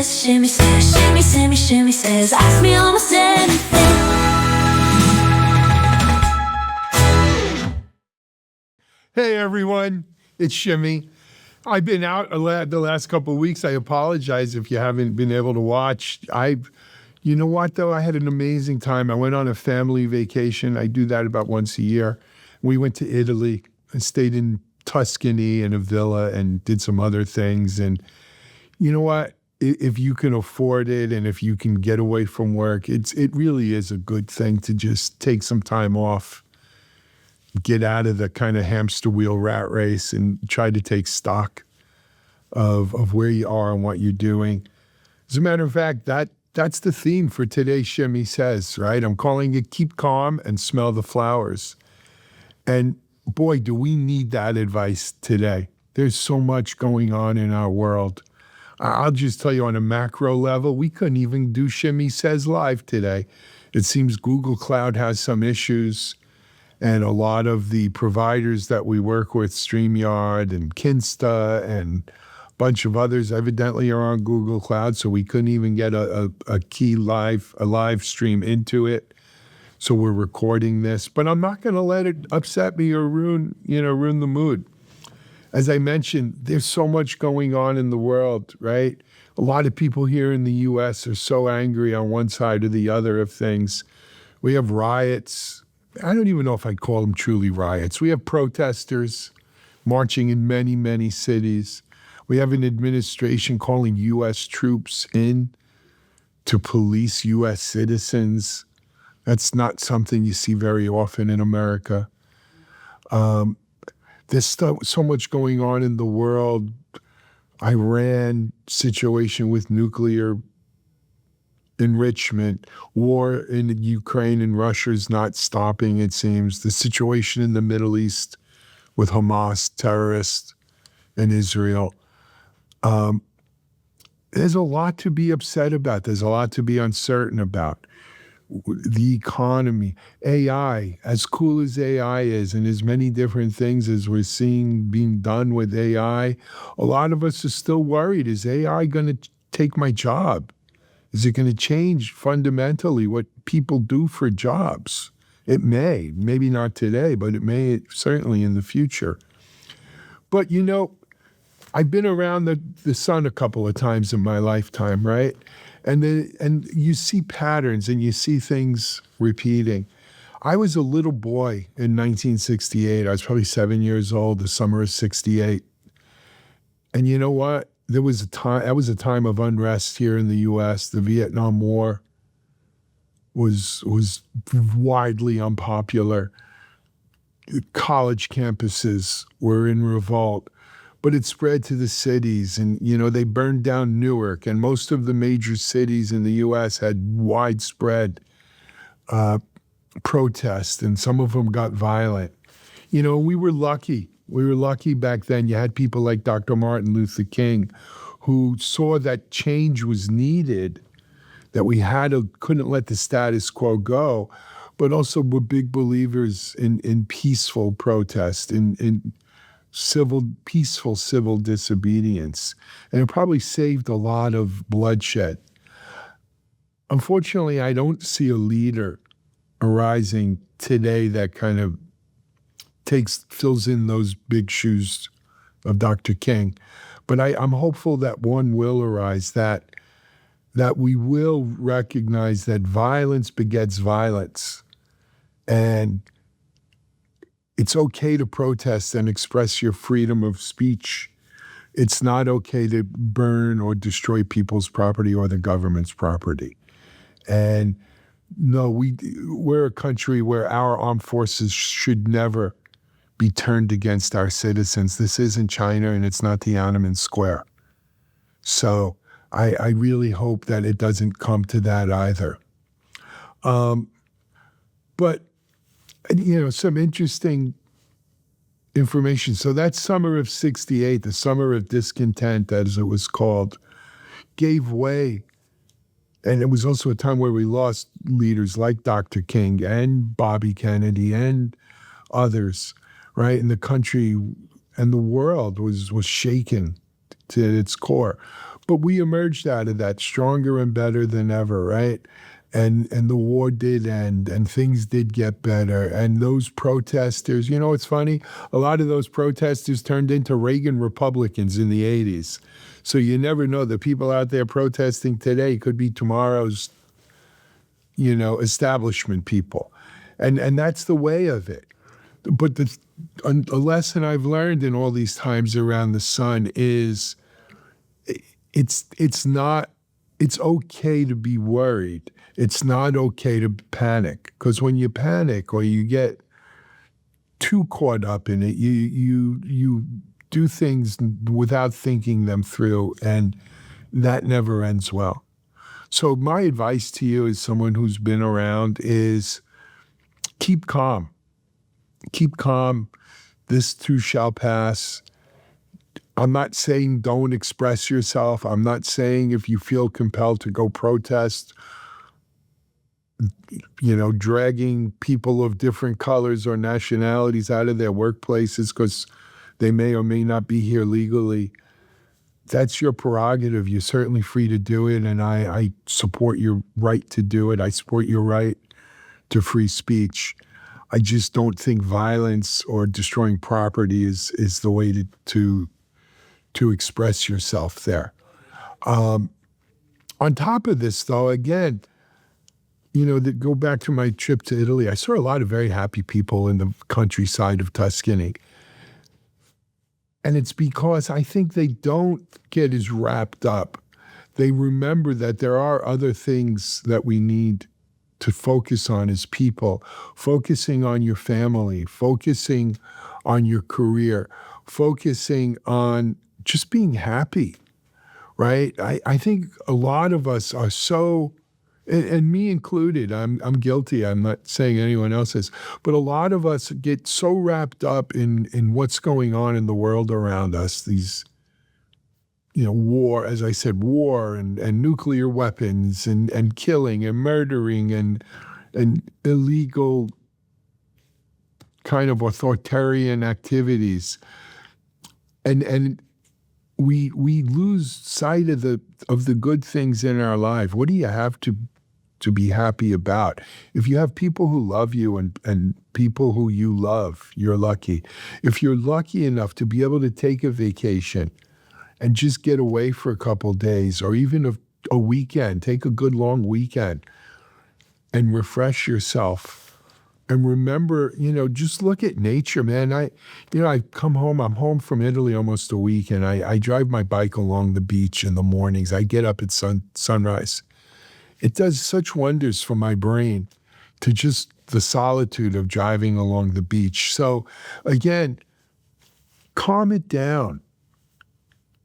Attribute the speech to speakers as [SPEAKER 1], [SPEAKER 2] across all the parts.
[SPEAKER 1] Shimmy says, ask me almost anything.
[SPEAKER 2] Hey everyone, it's Shimmy. I've been out the last couple of weeks. I apologize if you haven't been able to watch. You know what though? I had an amazing time. I went on a family vacation. I do that about once a year. We went to Italy and stayed in Tuscany in a villa and did some other things. And you know what? If you can afford it and if you can get away from work, it really is a good thing to just take some time off, get out of the kind of hamster wheel rat race and try to take stock of where you are and what you're doing. As a matter of fact, that's the theme for today's Shimmy Says, right? I'm calling it Keep Calm and Smell the Flowers. And boy, do we need that advice today. There's so much going on in our world. I'll just tell you on a macro level, we couldn't even do Shimmy Says live today. It seems Google Cloud has some issues, and a lot of the providers that we work with, StreamYard and Kinsta and a bunch of others, evidently are on Google Cloud, so we couldn't even get a live stream into it. So we're recording this, but I'm not going to let it upset me or ruin the mood. As I mentioned, there's so much going on in the world, right? A lot of people here in the U.S. are so angry on one side or the other of things. We have riots. I don't even know if I'd call them truly riots. We have protesters marching in many, many cities. We have an administration calling U.S. troops in to police U.S. citizens. That's not something you see very often in America. There's so much going on in the world. Iran situation with nuclear enrichment, war in Ukraine and Russia is not stopping, it seems. The situation in the Middle East with Hamas, terrorists, and Israel. There's a lot to be upset about. There's a lot to be uncertain about. The economy, AI, as cool as AI is, and as many different things as we're seeing being done with AI, a lot of us are still worried. Is AI going to take my job? Is it going to change fundamentally what people do for jobs? It may, maybe not today, but it may certainly in the future. But I've been around the sun a couple of times in my lifetime, right? And you see patterns and you see things repeating. I was a little boy in 1968. I was probably 7 years old, the summer of 68. And you know what? That was a time of unrest here in the U.S. The Vietnam War was widely unpopular. College campuses were in revolt. But it spread to the cities, and they burned down Newark, and most of the major cities in the U.S. had widespread protests, and some of them got violent. We were lucky. We were lucky back then. You had people like Dr. Martin Luther King, who saw that change was needed, that we couldn't let the status quo go, but also were big believers in peaceful protest, in peaceful civil disobedience. And it probably saved a lot of bloodshed. Unfortunately, I don't see a leader arising today that kind of fills in those big shoes of Dr. King. But I'm hopeful that one will arise, that we will recognize that violence begets violence. And it's okay to protest and express your freedom of speech. It's not okay to burn or destroy people's property or the government's property. And no, we're a country where our armed forces should never be turned against our citizens. This isn't China and it's not Tiananmen Square. So I really hope that it doesn't come to that either. But some interesting information. So that summer of 68, the summer of discontent, as it was called, gave way. And it was also a time where we lost leaders like Dr. King and Bobby Kennedy and others, right? And the country and the world was shaken to its core. But we emerged out of that stronger and better than ever, right? And the war did end, and things did get better. And those protesters, you know, it's funny. A lot of those protesters turned into Reagan Republicans in the '80s. So you never know. The people out there protesting today could be tomorrow's, you know, establishment people, and that's the way of it. But a lesson I've learned in all these times around the sun is it's not it's okay to be worried. It's not okay to panic, because when you panic or you get too caught up in it, you do things without thinking them through, and that never ends well. So my advice to you as someone who's been around is keep calm. Keep calm. This too shall pass. I'm not saying don't express yourself. I'm not saying if you feel compelled to go protest, you know, dragging people of different colors or nationalities out of their workplaces because they may or may not be here legally. That's your prerogative. You're certainly free to do it, and I support your right to do it. I support your right to free speech. I just don't think violence or destroying property is the way to express yourself there. On top of this, though, again, you know, to go back to my trip to Italy, I saw a lot of very happy people in the countryside of Tuscany. And it's because I think they don't get as wrapped up. They remember that there are other things that we need to focus on as people, focusing on your family, focusing on your career, focusing on just being happy, right? I think a lot of us are so, and me included, I'm guilty. I'm not saying anyone else is, but a lot of us get so wrapped up in what's going on in the world around us, these, you know, war, as I said, war and nuclear weapons and killing and murdering and illegal kind of authoritarian activities. And we lose sight of the good things in our life. What do you have to be happy about? If you have people who love you and people who you love, you're lucky. If you're lucky enough to be able to take a vacation and just get away for a couple days, or even a weekend, take a good long weekend and refresh yourself. And remember, you know, just look at nature, man. I come home, I'm home from Italy almost a week, and I drive my bike along the beach in the mornings. I get up at sunrise. It does such wonders for my brain to just the solitude of driving along the beach. So again, calm it down.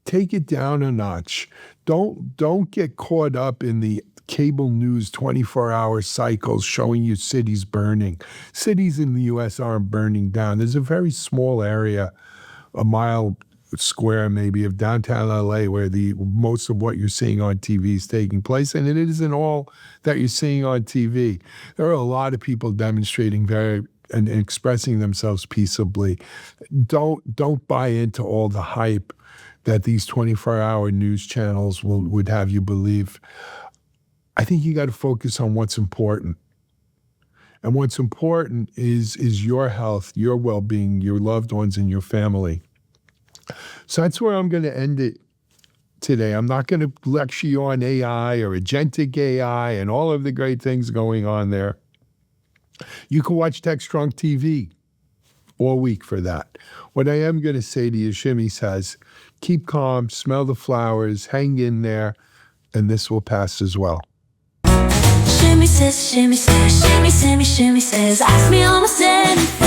[SPEAKER 2] Take it down a notch. Don't get caught up in the cable news 24-hour cycles showing you cities burning. Cities in the U.S. aren't burning down. There's a very small area, a mile square maybe, of downtown L.A. where most of what you're seeing on TV is taking place, and it isn't all that you're seeing on TV. There are a lot of people demonstrating and expressing themselves peaceably. Don't buy into all the hype that these 24-hour news channels would have you believe. I think you got to focus on what's important. And what's important is your health, your well-being, your loved ones, and your family. So that's where I'm going to end it today. I'm not going to lecture you on AI or agentic AI and all of the great things going on there. You can watch Techstrong TV all week for that. What I am going to say to you, Shimmy says, keep calm, smell the flowers, hang in there, and this will pass as well.
[SPEAKER 1] Shimmy says, shimmy says, shimmy, shimmy, shimmy says, ask me almost anything.